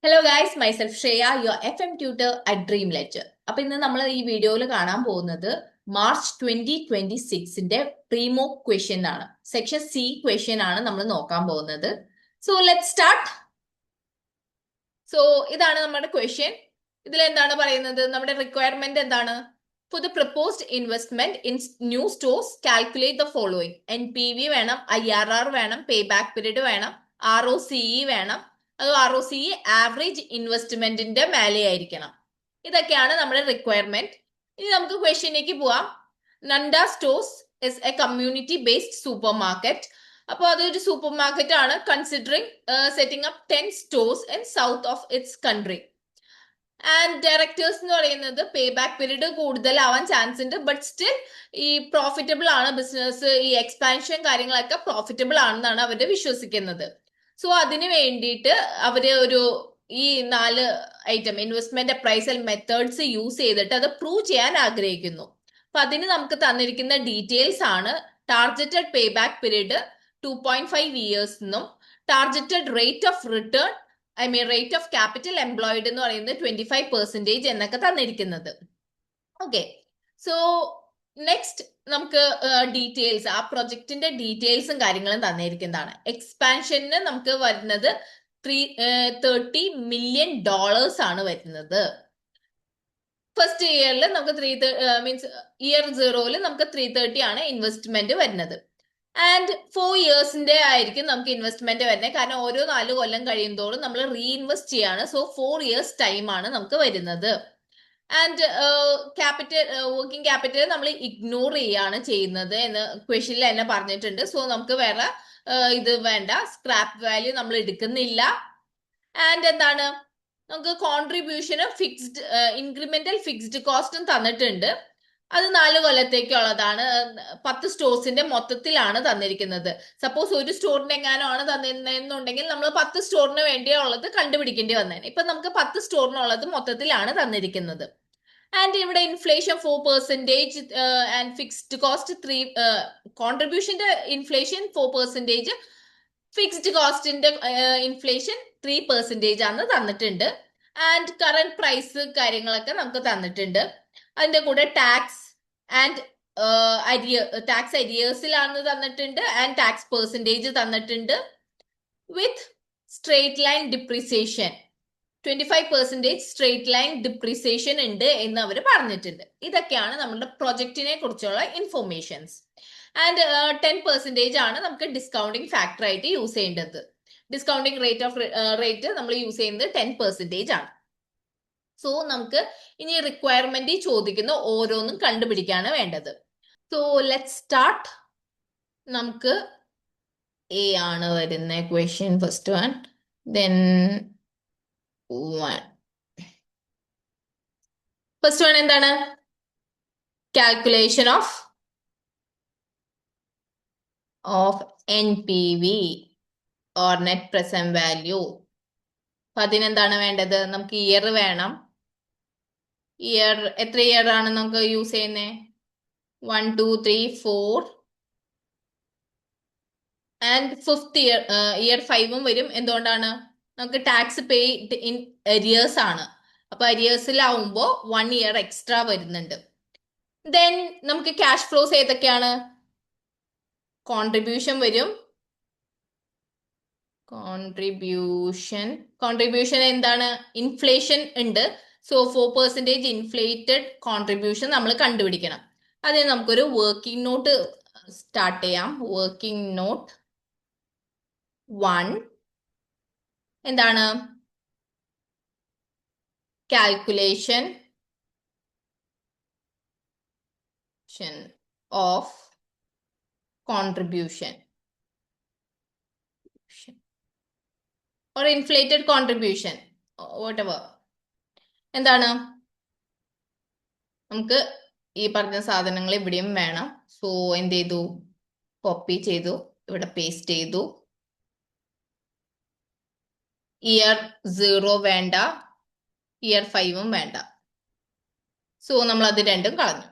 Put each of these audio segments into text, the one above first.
Hello guys, myself Shreya, your FM tutor at dream letter. അപ്പൊ ഇന്ന് നമ്മൾ ഈ വീഡിയോയിൽ കാണാൻ പോകുന്നത് മാർച്ച് 2026 പ്രീമോ ക്വസ്റ്റ്യൻ ആണ്. സെക്ഷൻ സി ക്വസ്റ്റ്യൻ ആണ് നമ്മൾ നോക്കാൻ പോകുന്നത്. So let start. സോ ഇതാണ് നമ്മുടെ ക്വസ്റ്റ്യൻ. ഇതിൽ എന്താണ് പറയുന്നത്? നമ്മുടെ റിക്വയർമെന്റ് എന്താണ്? For the proposed investment in new stores calculate the following. NPV വേണം, IRR വേണം, പേ ബാക്ക് പീരീഡ് വേണം, ROCE വേണം. അത് ROCE ആവറേജ് ഇൻവെസ്റ്റ്മെന്റിന്റെ മേലെ ആയിരിക്കണം. ഇതൊക്കെയാണ് നമ്മുടെ റിക്വയർമെന്റ്. ഇനി നമുക്ക് ക്വസ്റ്റ്യനിലേക്ക് പോവാം. Nanda stores is A community based super market. അപ്പോൾ അതൊരു സൂപ്പർ മാർക്കറ്റ് ആണ്. Considering setting up 10 stores in south of its country. And directors എന്ന് പറയുന്നത് പേ ബാക്ക് പീരീഡ് കൂടുതലാവാൻ ചാൻസ് ഉണ്ട്, ബട്ട് സ്റ്റിൽ ഈ പ്രോഫിറ്റബിൾ ആണ് ബിസിനസ്. ഈ എക്സ്പാൻഷൻ കാര്യങ്ങളൊക്കെ പ്രോഫിറ്റബിൾ ആണെന്നാണ് അവര് വിശ്വസിക്കുന്നത്. സോ അതിന് വേണ്ടിയിട്ട് അവര് ഈ 4 item investment appraisal methods use ചെയ്തിട്ട് അത് പ്രൂവ് ചെയ്യാൻ ആഗ്രഹിക്കുന്നു. അപ്പൊ അതിന് നമുക്ക് തന്നിരിക്കുന്ന ഡീറ്റെയിൽസ് ആണ്. Targeted pay back period 2.5 years എന്നും targeted rate of return rate of capital employed എന്ന് പറയുന്നത് 25% എന്നൊക്കെ തന്നിരിക്കുന്നത്. ഓക്കെ, സോ നെക്സ്റ്റ് നമുക്ക് ഡീറ്റെയിൽസ്, ആ പ്രൊജക്ടിന്റെ ഡീറ്റെയിൽസും കാര്യങ്ങളും തന്നിരിക്കുന്നതാണ്. എക്സ്പാൻഷന് നമുക്ക് വരുന്നത് $330 million ആണ് വരുന്നത്. ഫസ്റ്റ് ഇയറിൽ നമുക്ക് മീൻസ് ഇയർ 0 നമുക്ക് 330 ആണ് ഇൻവെസ്റ്റ്മെന്റ് വരുന്നത്. ആൻഡ് 4 ഇയേഴ്സിന്റെ ആയിരിക്കും നമുക്ക് ഇൻവെസ്റ്റ്മെന്റ് വരുന്നത്. കാരണം ഓരോ 4 കൊല്ലം കഴിയുമ്പോഴും നമ്മൾ റീഇൻവെസ്റ്റ് ചെയ്യാണ്. സോ 4 ഇയേഴ്സ് ടൈം ആണ് നമുക്ക് വരുന്നത്. ആൻഡ് ക്യാപിറ്റൽ വർക്കിംഗ് ക്യാപിറ്റൽ നമ്മൾ ഇഗ്നോർ ചെയ്യാണ് ചെയ്യുന്നത് എന്ന് ക്വസ്റ്റ്യനിൽ തന്നെ പറഞ്ഞിട്ടുണ്ട്. സോ നമുക്ക് വേറെ ഇത് വേണ്ട, സ്ക്രാപ്പ് വാല്യൂ നമ്മൾ എടുക്കുന്നില്ല. ആൻഡ് എന്താണ്, നമുക്ക് കോൺട്രിബ്യൂഷനും ഫിക്സ്ഡ് ഇൻക്രിമെന്റൽ ഫിക്സ്ഡ് കോസ്റ്റും തന്നിട്ടുണ്ട്. അത് 4 കൊല്ലത്തേക്കുള്ളതാണ്. 10 സ്റ്റോഴ്സിന്റെ മൊത്തത്തിലാണ് തന്നിരിക്കുന്നത്. സപ്പോസ് ഒരു സ്റ്റോറിന്റെ എങ്ങാനും ആണ് തന്നിരുന്നെന്നുണ്ടെങ്കിൽ നമ്മൾ 10 സ്റ്റോറിന് വേണ്ടിയുള്ളത് കണ്ടുപിടിക്കേണ്ടി വന്നേനെ. ഇപ്പൊ നമുക്ക് 10 സ്റ്റോറിനുള്ളത് മൊത്തത്തിലാണ് തന്നിരിക്കുന്നത്. ആൻഡ് ഇവിടെ ഇൻഫ്ലേഷൻ 4% ആൻഡ് ഫിക്സ്ഡ് കോസ്റ്റ് 3, കോൺട്രിബ്യൂഷന്റെ ഇൻഫ്ലേഷൻ 4%, ഫിക്സ്ഡ് കോസ്റ്റിന്റെ ഇൻഫ്ലേഷൻ 3% ആണ് തന്നിട്ടുണ്ട്. ആൻഡ് കറന്റ് പ്രൈസ് കാര്യങ്ങളൊക്കെ നമുക്ക് തന്നിട്ടുണ്ട്. അതിന്റെ കൂടെ ടാക്സ് ആൻഡ് ടാക്സ് അരിയേഴ്സിലാണെന്ന് തന്നിട്ടുണ്ട്. ആൻഡ് ടാക്സ് പെർസെൻറ്റേജ് തന്നിട്ടുണ്ട്. With straight line depreciation 25% straight line depreciation ഉണ്ട് എന്ന് അവർ പറഞ്ഞിട്ടുണ്ട്. ഇതൊക്കെയാണ് നമ്മുടെ പ്രൊജക്റ്റിനെ കുറിച്ചുള്ള ഇൻഫോർമേഷൻസ്. ആൻഡ് 10% ആണ് നമുക്ക് ഡിസ്കൗണ്ടിങ് ഫാക്ടർ ആയിട്ട് യൂസ് ചെയ്യേണ്ടത്. ഡിസ്കൗണ്ടിങ് റേറ്റ് നമ്മൾ യൂസ് ചെയ്യുന്നത് 10% ആണ്. സോ നമുക്ക് ഇനി റിക്വയർമെന്റ് ചോദിക്കുന്ന ഓരോന്നും കണ്ടുപിടിക്കാണ് വേണ്ടത്. So let start. നമുക്ക് എ ആണ് വരുന്ന question, first one. Then first one എന്താണ്? Calculation of NPV or net present value. അപ്പൊ അതിനെന്താണ് വേണ്ടത്? നമുക്ക് ഇയർ വേണം. ഇയർ എത്ര ഇയർ ആണ് നമുക്ക് യൂസ് ചെയ്യുന്നത്? 1, 2, 3, 4 ആൻഡ് 5th ഇയർ 5ഉം വരും. എന്തുകൊണ്ടാണ്? നമുക്ക് ടാക്സ് പേ ഇൻ അരിയേഴ്സ് ആണ്. അപ്പൊ അരിയേഴ്സിലാവുമ്പോ 1 ഇയർ എക്സ്ട്രാ വരുന്നുണ്ട്. ദെൻ നമുക്ക് ക്യാഷ് ഫ്ലോസ് ഏതൊക്കെയാണ്? കോൺട്രിബ്യൂഷൻ വരും. കോൺട്രിബ്യൂഷൻ എന്താണ്? ഇൻഫ്ലേഷൻ ഉണ്ട്. സോ 4% ഇൻഫ്ലേറ്റഡ് കോൺട്രിബ്യൂഷൻ നമ്മൾ കണ്ടുപിടിക്കണം. അതിന് നമുക്കൊരു വർക്കിംഗ് നോട്ട് സ്റ്റാർട്ട് ചെയ്യാം. വർക്കിംഗ് നോട്ട് 1 എന്താണ്? Calculation of contribution or inflated contribution, whatever. എന്താണ്? നമുക്ക് ഈ പറഞ്ഞ സാധനങ്ങൾ ഇവിടെയും വേണം. സോ എന്ത് ചെയ്തു? കോപ്പി ചെയ്തു, ഇവിടെ പേസ്റ്റ് ചെയ്തു. ഇയർ 0 വേണ്ട, ഇയർ 5ഉം വേണ്ട. സോ നമ്മൾ അത് രണ്ടും കളഞ്ഞു.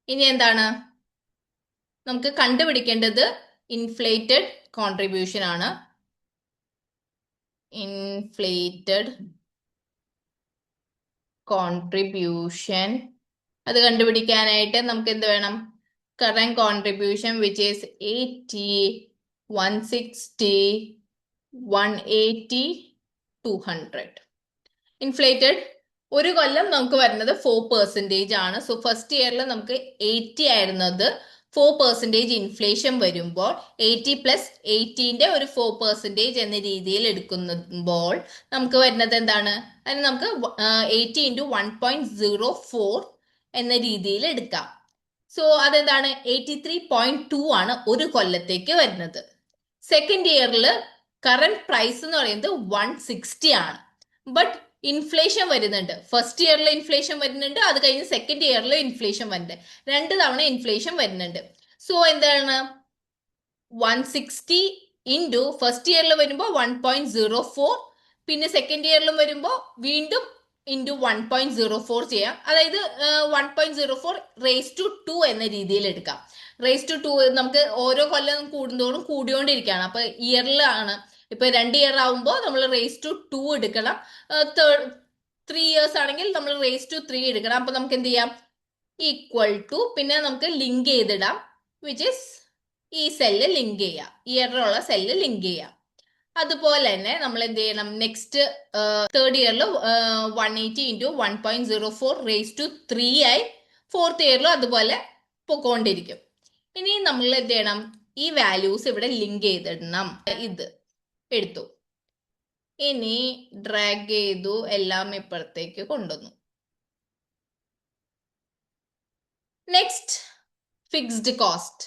ഇനി എന്താണ് നമുക്ക് കണ്ടുപിടിക്കേണ്ടത്? ഇൻഫ്ലേറ്റഡ് കോൺട്രിബ്യൂഷൻ ആണ്. ഇൻഫ്ലേറ്റഡ് കോൺട്രിബ്യൂഷൻ അത് കണ്ടുപിടിക്കാനായിട്ട് നമുക്ക് എന്ത് വേണം? Current contribution which is 80, 160, 180, 200. Inflated ഒരു കൊല്ലം നമുക്ക് വരുന്നത് 4% ആണ്. സോ ഫസ്റ്റ് ഇയറിൽ നമുക്ക് 80 ആയിരുന്നത് 4% ഇൻഫ്ലേഷൻ വരുമ്പോൾ 80 പ്ലസ് 80ന്റെ ഒരു 4% എന്ന രീതിയിൽ എടുക്കുമ്പോൾ നമുക്ക് വരുന്നത് എന്താണ്? അതിന് നമുക്ക് 80 ഇൻറ്റു 1.04 എന്ന രീതിയിൽ എടുക്കാം. സോ അതെന്താണ്? 83.2 ആണ് ഒരു കൊല്ലത്തേക്ക് വരുന്നത്. സെക്കൻഡ് ഇയറിൽ കറന്റ് പ്രൈസ് എന്ന് പറയുന്നത് 160 ആണ്. ബട്ട് ഇൻഫ്ലേഷൻ വരുന്നുണ്ട്. ഫസ്റ്റ് ഇയറിൽ ഇൻഫ്ലേഷൻ വരുന്നുണ്ട്, അത് കഴിഞ്ഞ് സെക്കൻഡ് ഇയറിൽ ഇൻഫ്ലേഷൻ വരുന്നുണ്ട്. 2 തവണ ഇൻഫ്ലേഷൻ വരുന്നുണ്ട്. സോ എന്താണ്? 160 ഇൻറ്റു ഫസ്റ്റ് ഇയറിൽ വരുമ്പോൾ 1.04, പിന്നെ സെക്കൻഡ് ഇയറിലും വരുമ്പോൾ വീണ്ടും ഇൻറ്റു 1.04 ചെയ്യാം. അതായത് 1.04 റേസ് ടു 2 എന്ന രീതിയിൽ എടുക്കാം. റേസ് ടു 2 നമുക്ക് ഓരോ കൊല്ലം കൂടുന്തോറും കൂടിയോണ്ടിരിക്കുകയാണ്. അപ്പൊ ഇയറിലാണ്. ഇപ്പൊ 2 ഇയർ ആവുമ്പോൾ നമ്മൾ റേസ് ടു 2 എടുക്കണം. 3 ഇയേഴ്സ് ആണെങ്കിൽ നമ്മൾ റേസ് ടു 3 എടുക്കണം. അപ്പൊ നമുക്ക് എന്ത് ചെയ്യാം? ഈക്വൽ ടു, പിന്നെ നമുക്ക് ലിങ്ക് ചെയ്തിടാം, വിച്ച് ഇസ് ഈ സെല്ല് ലിങ്ക് ചെയ്യാം, ഇയറിലുള്ള സെല്ല് ലിങ്ക് ചെയ്യാം. അതുപോലെ തന്നെ നമ്മൾ എന്ത് ചെയ്യണം? നെക്സ്റ്റ് തേർഡ് ഇയറിൽ 180 ഇൻറ്റു 1.04 റേസ് ടു 3 ആയി. ഫോർത്ത് ഇയറിലും അതുപോലെ പൊക്കോണ്ടിരിക്കും. ഇനി നമ്മൾ എന്ത് ചെയ്യണം? ഈ വാല്യൂസ് ഇവിടെ ലിങ്ക് ചെയ്തിടണം. ഇത് എടുത്തു. ഇനി ഡ്രാഗ് ചെയ്തു, എല്ലാം ഇപ്പുറത്തേക്ക് കൊണ്ടുവന്നു. Next fixed cost.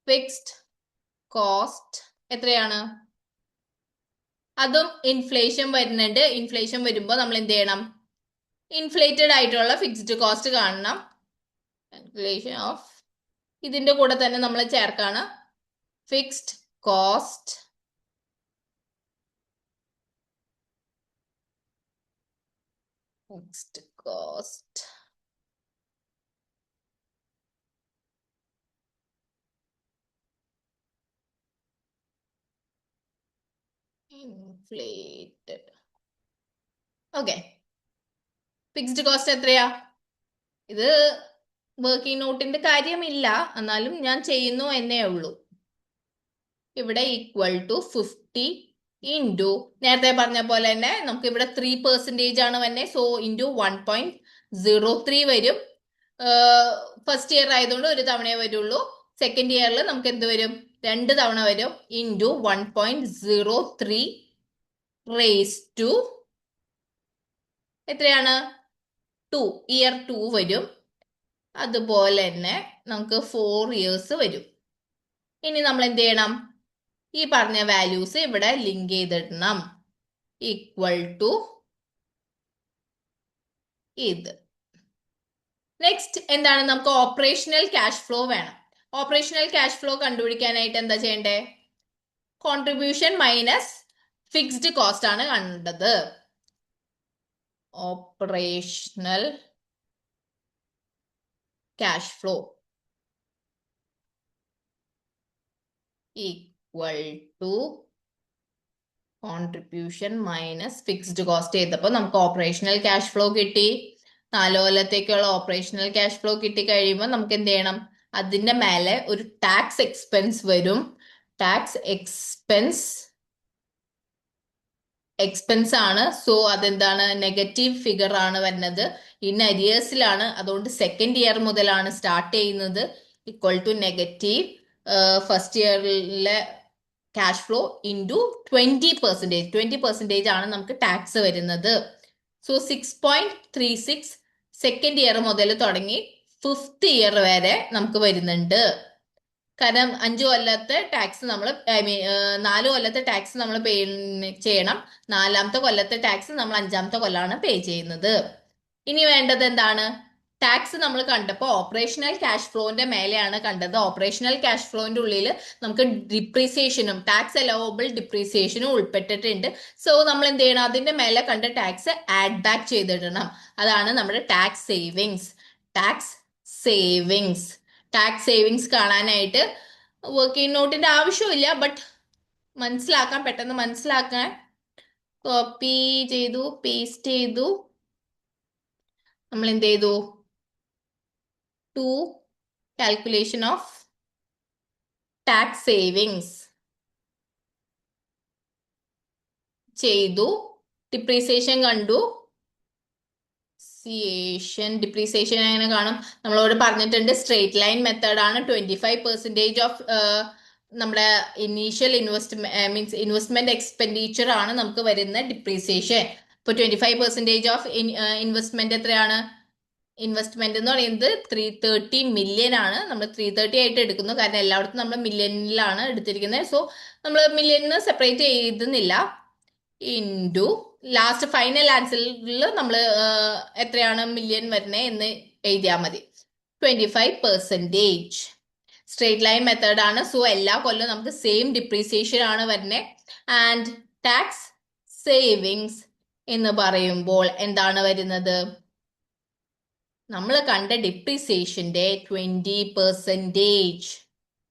Fixed cost എത്രയാണ്? അതും ഇൻഫ്ലേഷൻ വരുന്നുണ്ട്. ഇൻഫ്ലേഷൻ വരുമ്പോൾ നമ്മൾ എന്ത് ചെയ്യണം? ഇൻഫ്ലേറ്റഡ് ആയിട്ടുള്ള ഫിക്സ്ഡ് കോസ്റ്റ് കാണണം. കാൽക്കുലേഷൻ ഓഫ് ഇതിന്റെ കൂടെ തന്നെ നമ്മൾ ചേർക്കാണ് fixed cost inflated. Okay, fixed cost എത്രയാ? ഇത് വർക്കിംഗ് നോട്ടിന്റെ കാര്യമില്ല, എന്നാലും ഞാൻ ചെയ്യുന്നു എന്നേ ഉള്ളൂ. ഇവിടെ ഈക്വൽ ടു 50 ഇൻറ്റു നേരത്തെ പറഞ്ഞ പോലെ തന്നെ നമുക്ക് ഇവിടെ 3% ആണ് വന്നെ. സോ ഇൻറ്റു 1.03 വരും. ഫസ്റ്റ് ഇയർ ആയതുകൊണ്ട് ഒരു തവണയേ വരുള്ളൂ. സെക്കൻഡ് ഇയറിൽ നമുക്ക് എന്ത് വരും? 2 തവണ വരും. ഇൻറ്റു 1.03 റേസ് ടു എത്രയാണ്? 2. ഇയർ 2 വരും. അതുപോലെ തന്നെ നമുക്ക് 4 ഇയേഴ്സ് വരും. ഇനി നമ്മൾ എന്ത് ചെയ്യണം? ഈ പറഞ്ഞ വാല്യൂസ് ഇവിടെ ലിങ്ക് ചെയ്തിടണം. ഈക്വൽ ടു ഇത്. നെക്സ്റ്റ് എന്താണ്? നമുക്ക് ഓപ്പറേഷണൽ ക്യാഷ് ഫ്ലോ വേണം. ഓപ്പറേഷണൽ ക്യാഷ് ഫ്ലോ കണ്ടുപിടിക്കാനായിട്ട് എന്താ ചെയ്യണ്ടേ? കോൺട്രിബ്യൂഷൻ മൈനസ് ഫിക്സ്ഡ് കോസ്റ്റ് ആണ് കണ്ടത്. Operational cash flow equal to contribution minus fixed cost ചെയ്തപ്പോൾ നമുക്ക് ഓപ്പറേഷണൽ ക്യാഷ് ഫ്ലോ കിട്ടി. 4 കൊല്ലത്തേക്കുള്ള ഓപ്പറേഷണൽ ക്യാഷ് ഫ്ലോ കിട്ടി കഴിയുമ്പോൾ നമുക്ക് എന്ത് ചെയ്യണം? അതിന്റെ മേലെ ഒരു ടാക്സ് എക്സ്പെൻസ് വരും. ടാക്സ് എക്സ്പെൻസ് ആണ്. സോ അതെന്താണ്? നെഗറ്റീവ് ഫിഗർ ആണ് വരുന്നത്. ഇൻ അരിയേഴ്സിലാണ്, അതുകൊണ്ട് സെക്കൻഡ് ഇയർ മുതലാണ് സ്റ്റാർട്ട് ചെയ്യുന്നത്. ഈക്വൽ ടു നെഗറ്റീവ് ഫസ്റ്റ് ഇയറിലെ ക്യാഷ് ഫ്ലോ ഇൻറ്റു 20%. 20% ആണ് നമുക്ക് ടാക്സ് വരുന്നത്. സോ 6.36 സെക്കൻഡ് ഇയർ മുതൽ തുടങ്ങി 5th ഇയർ വരെ നമുക്ക് വരുന്നുണ്ട്. കാരണം 5 കൊല്ലത്തെ ടാക്സ് നമ്മൾ 4 കൊല്ലത്തെ ടാക്സ് നമ്മൾ പേ ചെയ്യണം. 4ാമത്തെ കൊല്ലത്തെ ടാക്സ് നമ്മൾ 5ാമത്തെ കൊല്ലാണ് പേ ചെയ്യുന്നത്. ഇനി വേണ്ടത് എന്താണ്? ടാക്സ് നമ്മൾ കണ്ടപ്പോൾ ഓപ്പറേഷണൽ ക്യാഷ് ഫ്ലോന്റെ മേലെയാണ് കണ്ടത്. ഓപ്പറേഷണൽ ക്യാഷ് ഫ്ലോന്റെ ഉള്ളിൽ നമുക്ക് ഡിപ്രീസിയേഷനും ടാക്സ് അലവബിൾ ഡിപ്രീസിയേഷനും ഉൾപ്പെട്ടിട്ടുണ്ട്. സോ നമ്മൾ എന്ത് ചെയ്യണം? അതിന്റെ മേലെ കണ്ട ടാക്സ് ആഡ് ബാക്ക് ചെയ്തിടണം. അതാണ് നമ്മുടെ ടാക്സ് സേവിങ്സ്. ടാക്സ് സേവിങ്സ് കാണാനായിട്ട് വർക്കിംഗ് നോട്ടിന്റെ ആവശ്യമില്ല, ബട്ട് പെട്ടെന്ന് മനസ്സിലാക്കാൻ കോപ്പി ചെയ്തു, പേസ്റ്റ് ചെയ്തു, നമ്മൾ എന്ത് ചെയ്തു? To calculation of tax savings ചെയ്തു. ഡിപ്രീസിയേഷൻ കണ്ടു. ഡിപ്രീസിയേഷൻ എങ്ങനെ കാണും? നമ്മളോട് പറഞ്ഞിട്ടുണ്ട് സ്ട്രേറ്റ് ലൈൻ മെത്തേഡ് ആണ്. 25% ഓഫ് നമ്മുടെ ഇനീഷ്യൽ മീൻസ് ഇൻവെസ്റ്റ്മെന്റ് എക്സ്പെൻഡിച്ചർ ആണ് നമുക്ക് വരുന്ന ഡിപ്രീസിയേഷൻ. ഇപ്പൊ 25% ഓഫ് ഇൻവെസ്റ്റ്മെന്റ് എത്രയാണ്? ഇൻവെസ്റ്റ്മെന്റ് എന്ന് പറയുന്നത് 330 മില്യൺ ആണ്. നമ്മൾ 330 ആയിട്ട് എടുക്കുന്നു, കാരണം എല്ലായിടത്തും നമ്മൾ മില്യണിലാണ് എടുത്തിരിക്കുന്നത്. സോ നമ്മൾ മില്യണിന് സെപ്പറേറ്റ് ചെയ്യുന്നില്ല. ഇൻറ്റു ലാസ്റ്റ് ഫൈനൽ ആൻസറിൽ നമ്മൾ എത്രയാണ് മില്യൺ വരുന്നത് എന്ന് എഴുതിയാൽ മതി. 25%. സ്ട്രേറ്റ് ലൈൻ മെത്തേഡ് ആണ്. സോ എല്ലാ കൊല്ലം നമുക്ക് സെയിം ഡിപ്രീസിയേഷൻ ആണ് വരുന്നത്. ആൻഡ് ടാക്സ് സേവിങ്സ് എന്ന് പറയുമ്പോൾ എന്താണ് വരുന്നത്? നമ്മൾ കണ്ട ഡിപ്രീസിയേഷന്റെ 20%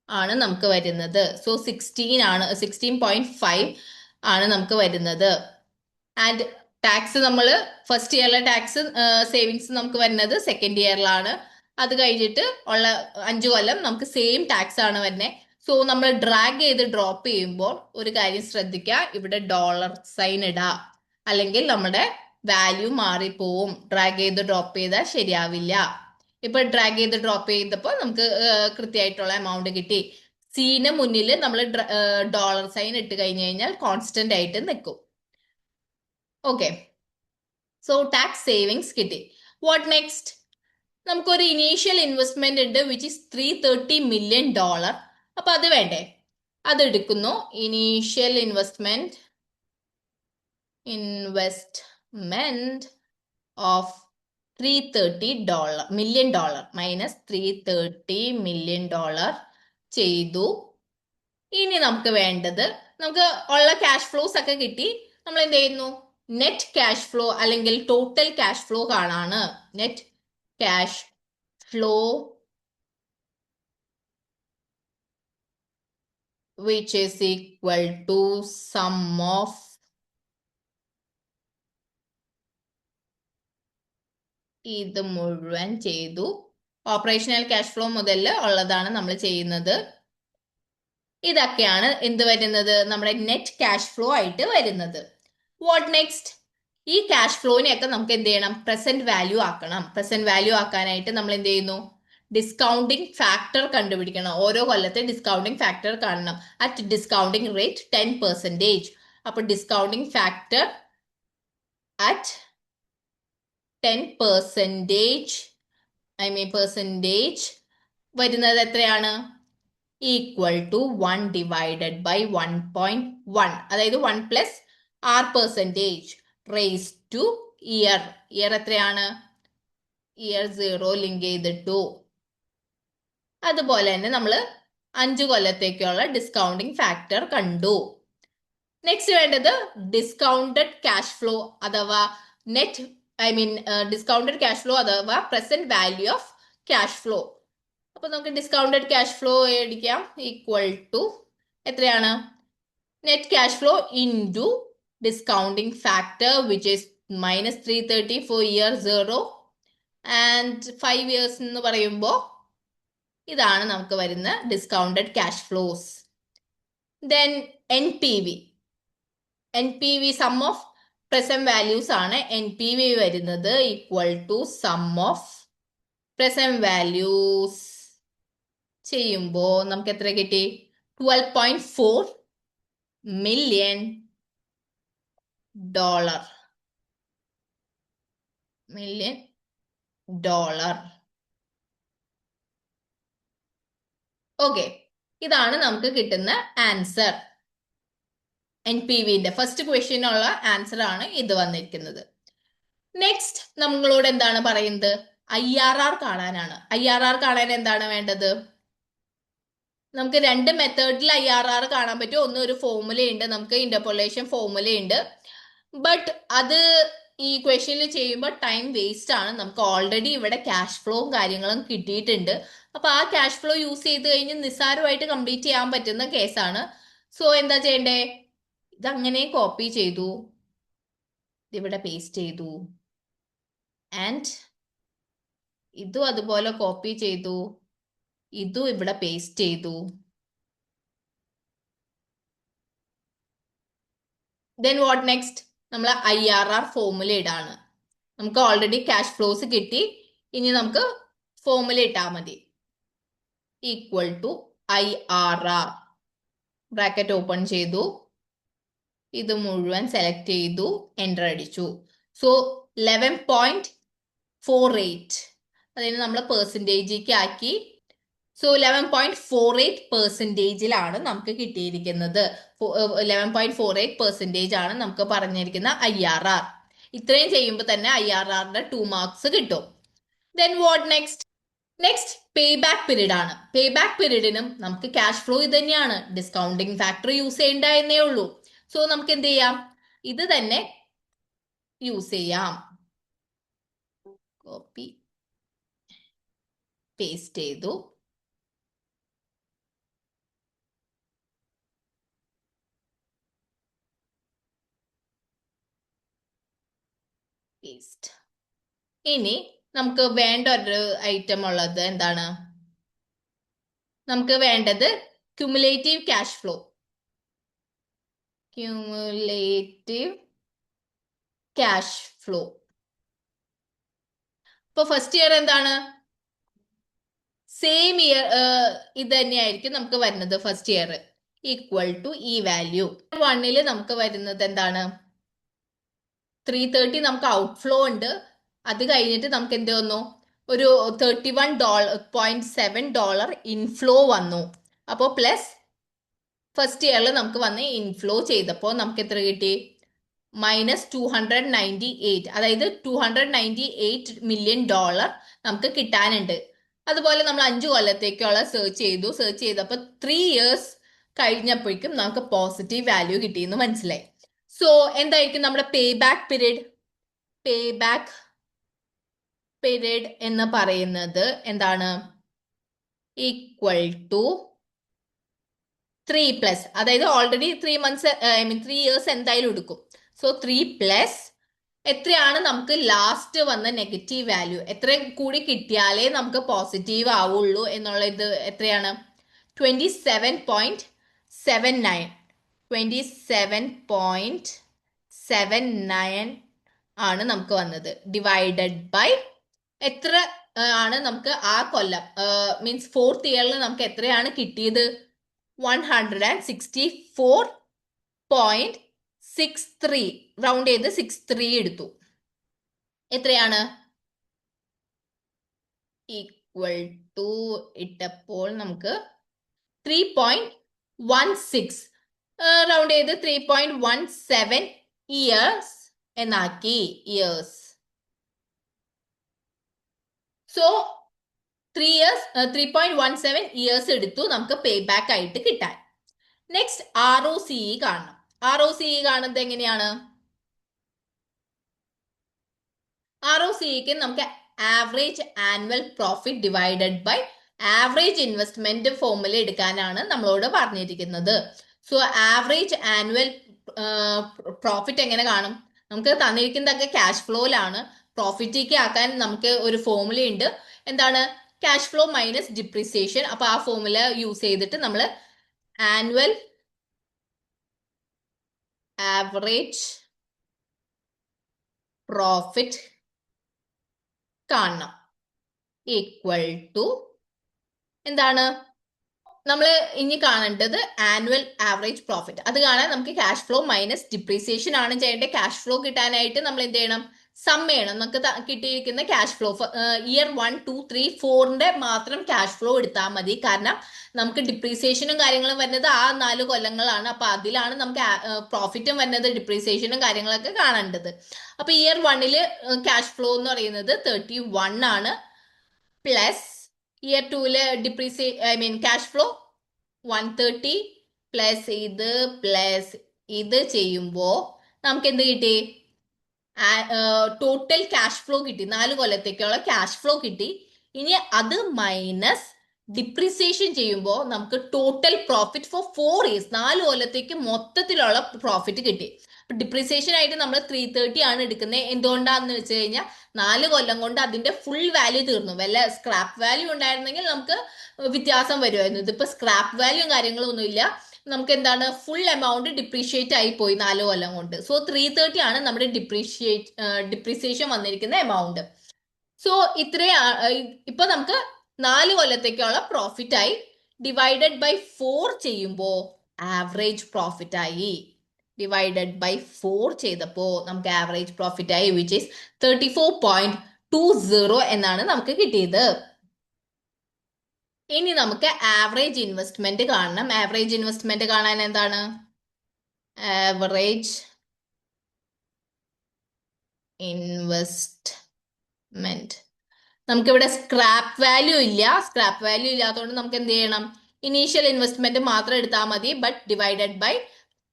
ആണ് നമുക്ക് വരുന്നത്. സോ 16.5 ആണ് നമുക്ക് വരുന്നത്. ആൻഡ് ടാക്സ് നമ്മൾ ഫസ്റ്റ് ഇയറിലെ ടാക്സ് സേവിങ്സ് നമുക്ക് വരുന്നത് സെക്കൻഡ് ഇയറിലാണ്. അത് കഴിഞ്ഞിട്ട് ഉള്ള 5 കൊല്ലം നമുക്ക് സെയിം ടാക്സ് ആണ് വരുന്നത്. സോ നമ്മൾ ഡ്രാഗ് ചെയ്ത് ഡ്രോപ്പ് ചെയ്യുമ്പോൾ ഒരു കാര്യം ശ്രദ്ധിക്കുക, ഇവിടെ ഡോളർ സൈൻ ഇടാം, അല്ലെങ്കിൽ നമ്മുടെ വാല്യൂ മാറിപ്പോവും. ഡ്രാഗ് ചെയ്ത് ഡ്രോപ്പ് ചെയ്താൽ ശരിയാവില്ല. ഇപ്പൊ ഡ്രാഗ് ചെയ്ത് ഡ്രോപ്പ് ചെയ്തപ്പോൾ നമുക്ക് കൃത്യമായിട്ടുള്ള എമൗണ്ട് കിട്ടി. സീന് മുന്നിൽ നമ്മൾ ഡോളർ സൈൻ ഇട്ട് കഴിഞ്ഞു കഴിഞ്ഞാൽ കോൺസ്റ്റന്റ് ആയിട്ട് നിൽക്കും. ഓക്കെ, സോ ടാക്സ് സേവിങ്സ് കിട്ടി. What next? നമുക്കൊരു ഇനീഷ്യൽ ഇൻവെസ്റ്റ്മെന്റ് ഉണ്ട് വിച്ച് ഇസ് $330 മില്യൺ. അപ്പൊ അത് വേണ്ടേ? അത് എടുക്കുന്നു. Initial investment of $330 million minus $330 million ചെയ്തു. ഇനി നമുക്ക് വേണ്ടത്, നമുക്ക് ഉള്ള ക്യാഷ് ഫ്ലോസ് ഒക്കെ കിട്ടി. നമ്മൾ എന്ത് ചെയ്യുന്നു? നെറ്റ് ക്യാഷ് ഫ്ലോ അല്ലെങ്കിൽ ടോട്ടൽ ക്യാഷ് ഫ്ലോ കാണാണ്. Net cash flow which is equal to sum of ഇത് മുഴുവൻ ചെയ്തു. ഓപ്പറേഷണൽ ക്യാഷ് ഫ്ലോ മുതൽ ഉള്ളതാണ് നമ്മൾ ചെയ്യുന്നത്. ഇതൊക്കെയാണ് എന്ത് വരുന്നത്? നമ്മുടെ നെറ്റ് ക്യാഷ് ഫ്ലോ ആയിട്ട് വരുന്നത്. What next? ഈ ക്യാഷ് ഫ്ലോനെയൊക്കെ നമുക്ക് എന്ത് ചെയ്യണം? പ്രസന്റ് വാല്യൂ ആക്കണം. പ്രസന്റ് വാല്യൂ ആക്കാനായിട്ട് നമ്മൾ എന്ത് ചെയ്യുന്നു? ഡിസ്കൗണ്ടിങ് ഫാക്ടർ കണ്ടുപിടിക്കണം. ഓരോ കൊല്ലത്തെ ഡിസ്കൗണ്ടിങ് ഫാക്ടർ കാണണം. At discounting rate 10%. അപ്പൊ ഡിസ്കൗണ്ടിങ് ഫാക്ടർ അറ്റ് 10% വരുന്നത് എത്രയാണ്? ഈക്വൽ ടു 1 ഡിവൈഡഡ് ബൈ 1.1, അതായത് 1 plus R% raise to year. Year എത്രയാണ്? ഇയർ 0 ലിങ്ക് ചെയ്തിട്ടു. അതുപോലെ തന്നെ നമ്മൾ 5 കൊല്ലത്തേക്കുള്ള ഡിസ്കൗണ്ടിങ് ഫാക്ടർ കണ്ടു. നെക്സ്റ്റ് വേണ്ടത് ഡിസ്കൗണ്ടഡ് ക്യാഷ് ഫ്ലോ അഥവാ ഡിസ്കൗണ്ടഡ് ക്യാഷ് ഫ്ലോ അഥവാ present value of cash flow. അപ്പൊ നമുക്ക് ഡിസ്കൗണ്ടഡ് ക്യാഷ് ഫ്ലോ എടുക്കാം. ഈക്വൽ ടു എത്രയാണ്? Net cash flow into discounting factor which is minus 330 for year 0 and 5 years എന്ന് പറയുമ്പോൾ ഇതാണ് നമുക്ക് വരുന്ന discounted cash flows. Then NPV sum of present values ആണ്. NPV വരുന്നത് equal to sum of present values ചെയ്യുമ്പോൾ നമുക്ക് എത്ര കിട്ടി? $12.4 മില്യൺ. ഓക്കെ, ഇതാണ് നമുക്ക് കിട്ടുന്ന ആൻസർ. NPVന്റെ ഫസ്റ്റ് ക്വസ്റ്റ്യനുള്ള ആൻസർ ആണ് ഇത് വന്നിരിക്കുന്നത്. നെക്സ്റ്റ് നമ്മളോട് എന്താണ് പറയുന്നത്? IRR കാണാനാണ്. IRR കാണാൻ എന്താണ് വേണ്ടത്? നമുക്ക് 2 മെത്തേഡിൽ IRR കാണാൻ പറ്റും. ഒന്ന് ഒരു ഫോർമുലയുണ്ട്, നമുക്ക് ഇന്റർപോളേഷൻ ഫോർമുലയുണ്ട്. ബട്ട് അത് ഈ ക്വസ്റ്റ്യനിൽ ചെയ്യുമ്പോൾ ടൈം വേസ്റ്റ് ആണ്. നമുക്ക് ഓൾറെഡി ഇവിടെ ക്യാഷ് ഫ്ലോയും കാര്യങ്ങളും കിട്ടിയിട്ടുണ്ട്. അപ്പൊ ആ ക്യാഷ് ഫ്ലോ യൂസ് ചെയ്ത് കഴിഞ്ഞ് നിസ്സാരമായിട്ട് കംപ്ലീറ്റ് ചെയ്യാൻ പറ്റുന്ന കേസാണ്. സോ എന്താ ചെയ്യണ്ടേ? ഇതങ്ങനെ കോപ്പി ചെയ്തു, ഇവിടെ പേസ്റ്റ് ചെയ്തു, ആൻഡ് ഇതും അതുപോലെ കോപ്പി ചെയ്തു, ഇതും ഇവിടെ പേസ്റ്റ് ചെയ്തു. Then what next? നമ്മൾ IRR ഫോർമുല ഇടാണ്. നമുക്ക് ഓൾറെഡി ക്യാഷ് ഫ്ലോസ് കിട്ടി, ഇനി നമുക്ക് ഫോർമുല ഇട്ടാൽ മതി. Equal to IRR, bracket open ചെയ്തു, ഇത് മുഴുവൻ സെലക്ട് ചെയ്തു, എൻ്റർ അടിച്ചു. സോ 11.48 അതിന് നമ്മൾ പെർസെൻറ്റേജിലേക്ക് ആക്കി. സോ 11.48% നമുക്ക് കിട്ടിയിരിക്കുന്നത്. 11.48% ആണ് നമുക്ക് പറഞ്ഞിരിക്കുന്ന IRR. ഇത്രയും ചെയ്യുമ്പോൾ തന്നെ IRRന്റെ 2 മാർക്സ് കിട്ടും. Then what next? Next pay back period ആണ്. പേ ബാക്ക് പീരീഡിനും നമുക്ക് ക്യാഷ് ഫ്ലോ ഇത് തന്നെയാണ്, ഡിസ്കൗണ്ടിങ് ഫാക്ടർ യൂസ് ചെയ്യേണ്ട എന്നേ ഉള്ളൂ. സോ നമുക്ക് എന്ത് ചെയ്യാം? ഇത് തന്നെ യൂസ് ചെയ്യാം. കോപ്പി പേസ്റ്റ് ചെയ്തു, പേസ്റ്റ്. ഇനി നമുക്ക് വേണ്ട ഒരു ഐറ്റം ഉള്ളത് എന്താണ്? നമുക്ക് വേണ്ടത് cumulative cash flow. Cumulative cash flow. ഇപ്പൊ ഫസ്റ്റ് ഇയർ എന്താണ്? സെയിം ഇയർ ഇത് തന്നെയായിരിക്കും നമുക്ക് വരുന്നത്. ഫസ്റ്റ് ഇയർ ഈക്വൽ ടു ഈ വാല്യൂ. 1 നമുക്ക് വരുന്നത് എന്താണ്? 330 നമുക്ക് ഔട്ട്ഫ്ലോ ഉണ്ട്. അത് കഴിഞ്ഞിട്ട് നമുക്ക് എന്ത് വന്നു? ഒരു $31.7 ഇൻഫ്ലോ വന്നു. അപ്പോൾ പ്ലസ് ഫസ്റ്റ് ഇയറിൽ നമുക്ക് വന്ന് ഇൻഫ്ലോ ചെയ്തപ്പോൾ നമുക്ക് എത്ര കിട്ടി? -$298, അതായത് $298 മില്യൺ നമുക്ക് കിട്ടാനുണ്ട്. അതുപോലെ നമ്മൾ 5 കൊല്ലത്തേക്കുള്ള സെർച്ച് ചെയ്തപ്പോൾ 3 ഇയേഴ്സ് കഴിഞ്ഞപ്പോഴേക്കും നമുക്ക് പോസിറ്റീവ് വാല്യൂ കിട്ടിയെന്ന് മനസ്സിലായി. സോ എന്തായിരിക്കും നമ്മുടെ പേ ബാക്ക് പീരീഡ്? പേ ബാക്ക് പീരീഡ് എന്ന് പറയുന്നത് എന്താണ്? ഈക്വൽ ടു 3+, അതായത് ഓൾറെഡി 3 മന്ത്സ് 3 ഇയേഴ്സ് എന്തായാലും എടുക്കും. സോ 3+ എത്രയാണ് നമുക്ക് ലാസ്റ്റ് വന്ന നെഗറ്റീവ് വാല്യൂ, എത്ര കൂടി കിട്ടിയാലേ നമുക്ക് പോസിറ്റീവ് ആവുള്ളൂ എന്നുള്ള ഇത് എത്രയാണ്? 27.79. 27.79 ആണ് നമുക്ക് വന്നത്. ഡിവൈഡഡ് ബൈ എത്ര ആണ് നമുക്ക് ആ കൊല്ലം, മീൻസ് 4th ഇയറിൽ നമുക്ക് എത്രയാണ് കിട്ടിയത്? 164.63. റൗണ്ട് ചെയ്ത് 63 എടുത്തു. എത്രയാണ്? ഈക്വൽ ടു ഇട്ടപ്പോൾ നമുക്ക് 3.16, റൗണ്ട് ചെയ്ത് 3.17 ഇയേഴ്സ് എന്നാക്കി. ഇയേഴ്സ്. സോ 3.17 ഇയേഴ്സ് എടുത്തു നമുക്ക് പേ ബാക്ക് ആയിട്ട് കിട്ടാൻ. നെക്സ്റ്റ് ROCE കാണണം. ROCE കാണുന്നത് എങ്ങനെയാണ്? ROCEക്ക് നമുക്ക് average annual profit divided by average investment formula എടുക്കാനാണ് നമ്മളോട് പറഞ്ഞിരിക്കുന്നത്. സോ ആവറേജ് ആനുവൽ പ്രോഫിറ്റ് എങ്ങനെ കാണും? നമുക്ക് തന്നിരിക്കുന്നതൊക്കെ ക്യാഷ് ഫ്ലോയിലാണ്. പ്രോഫിറ്റേക്ക് ആക്കാൻ നമുക്ക് ഒരു ഫോർമുല ഉണ്ട്. എന്താണ്? Cash flow minus depreciation. അപ്പൊ ആ ഫോർമുല യൂസ് ചെയ്തിട്ട് നമ്മൾ ആനുവൽ ആവറേജ് പ്രോഫിറ്റ് കാണണം. ഈക്വൽ ടു എന്താണ്? നമ്മൾ ഇനി കാണേണ്ടത് ആനുവൽ ആവറേജ് പ്രോഫിറ്റ്. അത് കാണാൻ നമുക്ക് ക്യാഷ് ഫ്ലോ മൈനസ് ഡിപ്രീസിയേഷൻ ആണ് ചെയ്യേണ്ടത്. ക്യാഷ് ഫ്ലോ കിട്ടാനായിട്ട് നമ്മൾ എന്ത് ചെയ്യണം? സം ചെയ്യണം. നമുക്ക് കിട്ടിയിരിക്കുന്ന ക്യാഷ് ഫ്ലോ ഇയർ 1, 2, 3, 4ന്റെ മാത്രം ക്യാഷ് ഫ്ലോ എടുത്താൽ മതി. കാരണം നമുക്ക് ഡിപ്രീസിയേഷനും കാര്യങ്ങളും വരുന്നത് ആ 4 കൊല്ലങ്ങളാണ്. അപ്പൊ അതിലാണ് നമുക്ക് പ്രോഫിറ്റും വരുന്നത്, ഡിപ്രീസിയേഷനും കാര്യങ്ങളൊക്കെ കാണേണ്ടത്. അപ്പൊ ഇയർ 1 ക്യാഷ് ഫ്ലോ എന്ന് പറയുന്നത് 31 ആണ്. Plus year 2 cash flow 130 plus ഇത് ചെയ്യുമ്പോൾ നമുക്ക് എന്ത് കിട്ടി? ടോട്ടൽ ക്യാഷ് ഫ്ലോ കിട്ടി. 4 കൊല്ലത്തേക്കുള്ള ക്യാഷ് ഫ്ലോ കിട്ടി. ഇനി അത് മൈനസ് ഡിപ്രിസിയേഷൻ ചെയ്യുമ്പോൾ നമുക്ക് ടോട്ടൽ പ്രോഫിറ്റ് ഫോർ 4 ഇയേഴ്സ്, 4 കൊല്ലത്തേക്ക് മൊത്തത്തിലുള്ള പ്രോഫിറ്റ് കിട്ടി. ഡിപ്രീസിയേഷൻ ആയിട്ട് നമ്മൾ 330 ആണ് എടുക്കുന്നത്. എന്തുകൊണ്ടാന്ന് വെച്ച് കഴിഞ്ഞാൽ 4 കൊല്ലം കൊണ്ട് അതിന്റെ ഫുൾ വാല്യൂ തീർന്നു. വല്ല സ്ക്രാപ്പ് വാല്യൂ ഉണ്ടായിരുന്നെങ്കിൽ നമുക്ക് വ്യത്യാസം വരുമായിരുന്നു. ഇതിപ്പോ സ്ക്രാപ്പ് വാല്യൂ കാര്യങ്ങളും ഒന്നുമില്ല. നമുക്ക് എന്താണ് ഫുൾ എമൗണ്ട് ഡിപ്രീഷിയേറ്റ് ആയി പോയി 4 കൊല്ലം കൊണ്ട്. സോ 330 ആണ് നമ്മുടെ ഡിപ്രീസിയേഷൻ വന്നിരിക്കുന്ന എമൗണ്ട്. സോ ഇപ്പൊ നമുക്ക് 4 കൊല്ലത്തേക്കുള്ള പ്രോഫിറ്റ് ആയി. ഡിവൈഡഡ് ബൈ 4 ചെയ്യുമ്പോൾ ആവറേജ് പ്രോഫിറ്റ് ആയി. ഡിവൈഡഡ് ബൈ 4 ചെയ്തപ്പോ നമുക്ക് ആവറേജ് പ്രോഫിറ്റ് ആയി, വിച്ച് ഈസ് 34.20 എന്നാണ് നമുക്ക് കിട്ടിയത്. ഇനി നമുക്ക് ആവറേജ് ഇൻവെസ്റ്റ്മെന്റ് കാണണം. ആവറേജ് ഇൻവെസ്റ്റ്മെന്റ് കാണാൻ എന്താണ് ആവറേജ് ഇൻവെസ്റ്റ്മെന്റ്? നമുക്കിവിടെ സ്ക്രാപ്പ് വാല്യൂ ഇല്ല. സ്ക്രാപ്പ് വാല്യൂ ഇല്ലാത്തതുകൊണ്ട് നമുക്ക് എന്ത് ചെയ്യണം? ഇനീഷ്യൽ ഇൻവെസ്റ്റ്മെന്റ് മാത്രം എടുത്താൽ മതി, ബട്ട് ഡിവൈഡഡ് ബൈ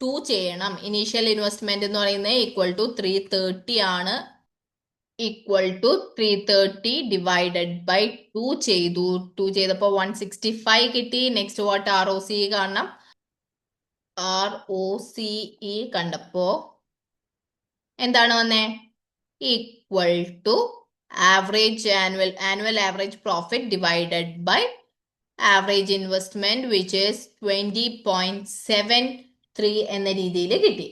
2 ചെയ്യണം. ഇനീഷ്യൽ ഇൻവെസ്റ്റ്മെന്റ് എന്ന് പറയുന്നത് ഈക്വൽ ടു 330 ആണ്. ഈക്വൽ ടു 330 ഡിവൈഡഡ് ബൈ 2 ചെയ്തു. 2 ചെയ്തപ്പോൾ 165 കിട്ടി. നെക്സ്റ്റ് വാട്ട് ROCE കാണണം. ROCE കണ്ടപ്പോ എന്താണ് വന്നേ? Equal to average annual average profit divided by average investment, which is 20.73 എന്ന രീതിയിൽ കിട്ടി.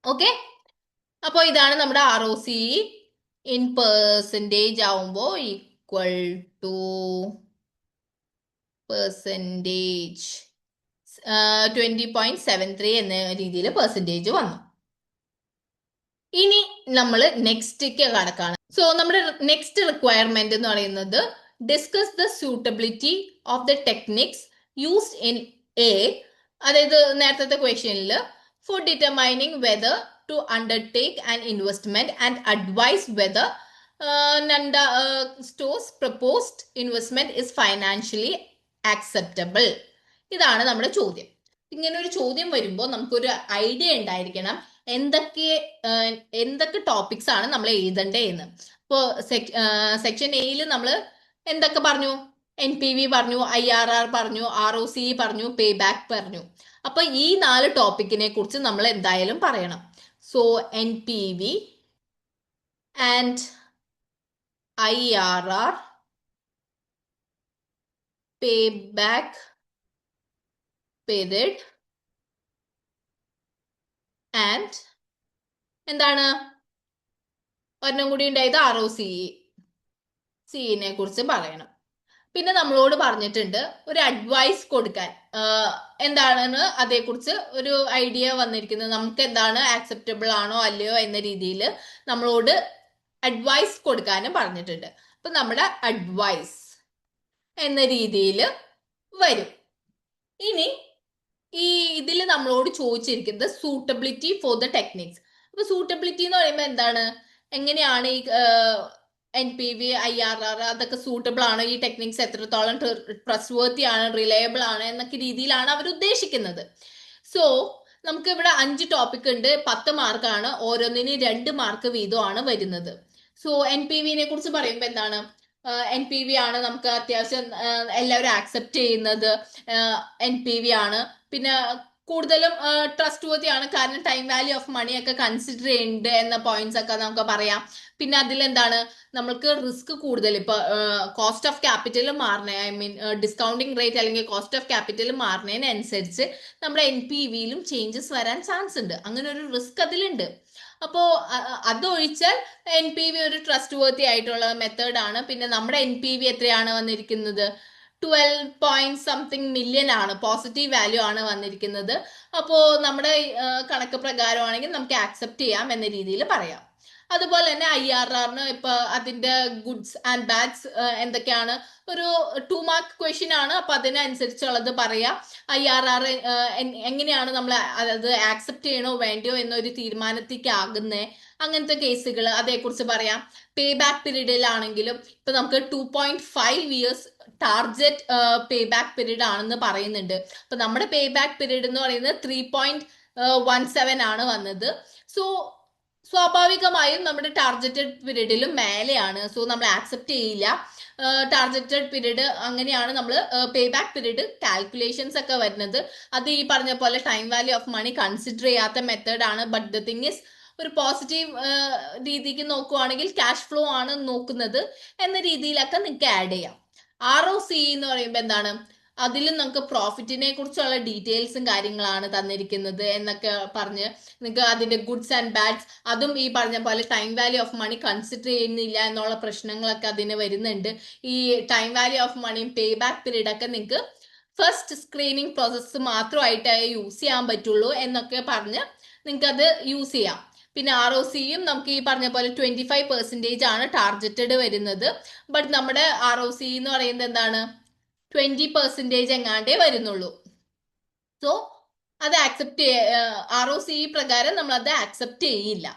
ഓക്കെ, അപ്പൊ ഇതാണ് നമ്മുടെ ROCE ഇൻ പെർസെൻറ്റേജ് ആവുമ്പോ ഈക്വൽ ടു പെർസെൻറ്റേജ് 20.73 എന്ന രീതിയിൽ പെർസെൻറ്റേജ് വന്നു. ഇനി നമ്മൾ നെക്സ്റ്റ്ക്ക് കടക്കാണ്. സോ നമ്മുടെ നെക്സ്റ്റ് റിക്വയർമെന്റ് എന്ന് പറയുന്നത് discuss the suitability of the techniques used in അതായത് നേരത്തെ ക്വസ്റ്റ്യനിൽ for determining whether to undertake an investment and advise whether Nanda Stores proposed investment is financially acceptable. ഇതാണ് നമ്മുടെ ചോദ്യം. ഇങ്ങനെ ഒരു ചോദ്യം വരുമ്പോൾ നമുക്കൊരു ഐഡിയ ഉണ്ടായിരിക്കണം എന്തൊക്കെ ടോപ്പിക്സ് ആണ് നമ്മൾ എഴുതണ്ടേന്ന്. ഇപ്പോ സെക്ഷൻ എയിൽ നമ്മൾ എന്തൊക്കെ പറഞ്ഞു? NPV പറഞ്ഞു, IRR പറഞ്ഞു, ROCE പറഞ്ഞു, പേ ബാക്ക് പറഞ്ഞു. അപ്പൊ ഈ 4 ടോപ്പിക്കിനെ കുറിച്ച് നമ്മൾ എന്തായാലും പറയണം. So NPV and IRR, pay back period and എന്താണ് ഒരെണ്ണം കൂടി ഉണ്ടായത് ROCE കുറിച്ച് പറയണം. പിന്നെ നമ്മളോട് പറഞ്ഞിട്ടുണ്ട് ഒരു അഡ്വൈസ് കൊടുക്കാൻ. എന്താണെന്ന് അതേക്കുറിച്ച് ഒരു ഐഡിയ വന്നിരിക്കുന്നത്, നമുക്ക് എന്താണ് ആക്സെപ്റ്റബിൾ ആണോ അല്ലയോ എന്ന രീതിയിൽ നമ്മളോട് അഡ്വൈസ് കൊടുക്കാനും പറഞ്ഞിട്ടുണ്ട്. അപ്പൊ നമ്മുടെ അഡ്വൈസ് എന്ന രീതിയിൽ വരും. ഇനി ഇതിൽ നമ്മളോട് ചോദിച്ചിരിക്കുന്നത് സൂട്ടബിലിറ്റി ഫോർ ദ ടെക്നിക്സ്. അപ്പൊ സൂട്ടബിലിറ്റി എന്ന് പറയുമ്പോൾ എന്താണ്? എങ്ങനെയാണ് ഈ NPV, IRR അതൊക്കെ സൂട്ടബിൾ ആണ്, ഈ ടെക്നിക്സ് എത്രത്തോളം ട്രസ്റ്റ് വർത്തി ആണ്, റിലയബിൾ ആണ് എന്നൊക്കെ രീതിയിലാണ് അവർ ഉദ്ദേശിക്കുന്നത്. സോ നമുക്ക് ഇവിടെ 5 ടോപ്പിക് ഉണ്ട്, 10 മാർക്കാണ്, ഓരോന്നിന് 2 മാർക്ക് വീതമാണ് വരുന്നത്. സോ NPV കുറിച്ച് പറയുമ്പോൾ എന്താണ്? NPV ആണ് നമുക്ക് അത്യാവശ്യം എല്ലാവരും ആക്സെപ്റ്റ് ചെയ്യുന്നത് NPV ആണ്. പിന്നെ കൂടുതലും ട്രസ്റ്റ് വർത്തി ആണ്, കാരണം ടൈം വാല്യൂ ഓഫ് മണി ഒക്കെ കൺസിഡർ ചെയ്യുന്നുണ്ട് എന്ന പോയിന്റ്സ് ഒക്കെ നമുക്ക് പറയാം. പിന്നെ അതിലെന്താണ് നമ്മൾക്ക് റിസ്ക് കൂടുതൽ, ഇപ്പൊ കോസ്റ്റ് ഓഫ് ക്യാപിറ്റൽ മാറണേ, ഡിസ്കൗണ്ടിങ് റേറ്റ് അല്ലെങ്കിൽ കോസ്റ്റ് ഓഫ് ക്യാപിറ്റൽ മാറുന്നതിനനുസരിച്ച് നമ്മുടെ NPVയിലും ചേഞ്ചസ് വരാൻ ചാൻസ് ഉണ്ട്. അങ്ങനെ ഒരു റിസ്ക് അതിലുണ്ട്. അപ്പോ അതൊഴിച്ചാൽ NPV ഒരു ട്രസ്റ്റ് വർത്തി ആയിട്ടുള്ള മെത്തേഡ് ആണ്. പിന്നെ നമ്മുടെ NPV എത്രയാണ് വന്നിരിക്കുന്നത്? 12 മില്യൺ ആണ്, പോസിറ്റീവ് വാല്യൂ ആണ് വന്നിരിക്കുന്നത്. അപ്പോ നമ്മുടെ കണക്ക് പ്രകാരമാണെങ്കിൽ നമുക്ക് ആക്സെപ്റ്റ് ചെയ്യാം എന്ന രീതിയിൽ പറയാം. അതുപോലെ തന്നെ IRRന് ഇപ്പൊ അതിന്റെ ഗുഡ്സ് ആൻഡ് ബാഡ്സ് എന്തൊക്കെയാണ്, ഒരു 2 മാർക്ക് ക്വസ്റ്റ്യൻ ആണ്. അപ്പൊ അതിനനുസരിച്ചുള്ളത് പറയാം. IRR എങ്ങനെയാണ് നമ്മൾ അത് ആക്സെപ്റ്റ് ചെയ്യണോ വേണ്ടയോ എന്നൊരു തീരുമാനത്തേക്ക് ആകുന്നേ, അങ്ങനത്തെ കേസുകൾ അതേക്കുറിച്ച് പറയാം. പേ ബാക്ക് പീരീഡിലാണെങ്കിലും ഇപ്പൊ നമുക്ക് 2.5 ഇയേഴ്സ് ടാർജറ്റ് പേ ബാക്ക് പീരീഡ് ആണെന്ന് പറയുന്നുണ്ട്. അപ്പൊ നമ്മുടെ പേ ബാക്ക് പീരീഡ് എന്ന് പറയുന്നത് 3.17 ആണ് വന്നത്. സോ സ്വാഭാവികമായും നമ്മുടെ ടാർഗറ്റഡ് പീരീഡിലും മേലെയാണ്. സോ നമ്മൾ ആക്സെപ്റ്റ് ചെയ്യില്ല. ടാർഗറ്റഡ് പീരീഡ് അങ്ങനെയാണ് നമ്മൾ പേ ബാക്ക് പീരീഡ് കാൽക്കുലേഷൻസ് ഒക്കെ വരുന്നത്. അത് ഈ പറഞ്ഞ പോലെ time value of money consider ചെയ്യാത്ത മെത്തേഡ് ആണ്. ബട്ട് ദ തിങ് ഇസ് ഒരു പോസിറ്റീവ് രീതിക്ക് നോക്കുവാണെങ്കിൽ ക്യാഷ് ഫ്ലോ ആണ് നോക്കുന്നത് എന്ന രീതിയിലൊക്കെ നിങ്ങൾക്ക് ആഡ് ചെയ്യാം. ROC എന്ന് പറയുമ്പോൾ എന്താണ്, അതിലും നമുക്ക് പ്രോഫിറ്റിനെ കുറിച്ചുള്ള ഡീറ്റെയിൽസും കാര്യങ്ങളാണ് തന്നിരിക്കുന്നത് എന്നൊക്കെ പറഞ്ഞ് നിങ്ങൾക്ക് അതിന്റെ ഗുഡ്സ് ആൻഡ് ബാഡ്സ്, അതും ഈ പറഞ്ഞ പോലെ time value of money consider ചെയ്യുന്നില്ല എന്നുള്ള പ്രശ്നങ്ങളൊക്കെ അതിന് വരുന്നുണ്ട്. ഈ ടൈം വാല്യൂ ഓഫ് മണിയും പേ ബാക്ക് പീരീഡ് ഒക്കെ നിങ്ങൾക്ക് ഫസ്റ്റ് സ്ക്രീനിങ് പ്രോസസ്സ് മാത്രമായിട്ട് യൂസ് ചെയ്യാൻ പറ്റുള്ളൂ എന്നൊക്കെ പറഞ്ഞ് നിങ്ങൾക്ക് അത് യൂസ് ചെയ്യാം. പിന്നെ ROCയും നമുക്ക് ഈ പറഞ്ഞ പോലെ 25% ആണ് ടാർഗറ്റഡ് വരുന്നത്. ബട്ട് നമ്മുടെ ROC എന്ന് പറയുന്നത് എന്താണ്, 20% എങ്ങാണ്ടേ വരുന്നുള്ളൂ. സോ അത് ആക്സെപ്റ്റ് ROC പ്രകാരം നമ്മൾ അത് ആക്സെപ്റ്റ് ചെയ്യില്ല.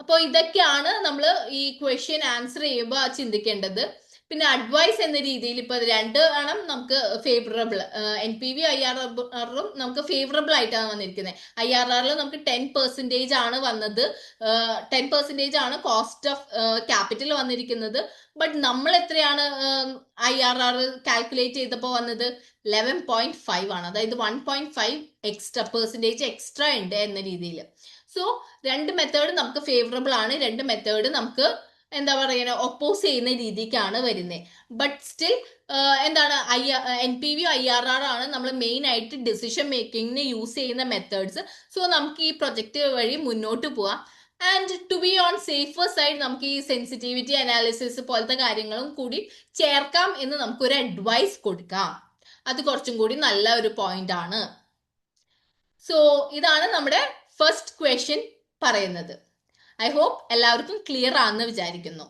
അപ്പോൾ ഇതൊക്കെയാണ് നമ്മൾ ഈ ക്വസ്റ്റ്യൻ ആൻസർ ചെയ്യുമ്പോൾ ചിന്തിക്കേണ്ടത്. പിന്നെ അഡ്വൈസ് എന്ന രീതിയിൽ ഇപ്പൊ രണ്ട് ആണ് നമുക്ക് ഫേവറബിൾ, NPV IRRും നമുക്ക് ഫേവറബിൾ ആയിട്ടാണ് വന്നിരിക്കുന്നത്. IRRൽ നമുക്ക് 10% ആണ് വന്നത്, 10% ആണ് കോസ്റ്റ് ഓഫ് ക്യാപിറ്റൽ വന്നിരിക്കുന്നത്. ബട്ട് നമ്മൾ എത്രയാണ് IRR കാൽക്കുലേറ്റ് ചെയ്തപ്പോൾ വന്നത് 11.5 ആണ്. അതായത് 1.5 എക്സ്ട്രാ പെർസെൻറ്റേജ് എക്സ്ട്രാ ഉണ്ട് എന്ന രീതിയിൽ. സോ രണ്ട് മെത്തേഡ് നമുക്ക് ഫേവറബിൾ ആണ്, രണ്ട് മെത്തേഡ് നമുക്ക് എന്താ പറയുക ഒപ്പോസ് ചെയ്യുന്ന രീതിക്കാണ് വരുന്നത്. ബട്ട് സ്റ്റിൽ എന്താണ് NPV IRR ആണ് നമ്മൾ മെയിൻ ആയിട്ട് ഡിസിഷൻ മേക്കിങ്ങിന് യൂസ് ചെയ്യുന്ന മെത്തേഡ്സ്. സോ നമുക്ക് ഈ പ്രൊജക്ട് വഴി മുന്നോട്ട് പോവാം. And to be on safer side നമുക്ക് ഈ സെൻസിറ്റിവിറ്റി അനാലിസിസ് പോലത്തെ കാര്യങ്ങളും കൂടി ചേർക്കാം എന്ന് നമുക്കൊരു അഡ്വൈസ് കൊടുക്കാം. അത് കുറച്ചും കൂടി നല്ല ഒരു പോയിന്റ് ആണ്. സോ ഇതാണ് നമ്മുടെ ഫസ്റ്റ് ക്വസ്റ്റ്യൻ പറയുന്നത്. ഐ ഹോപ്പ് എല്ലാവർക്കും ക്ലിയർ ആണെന്ന് വിചാരിക്കുന്നു.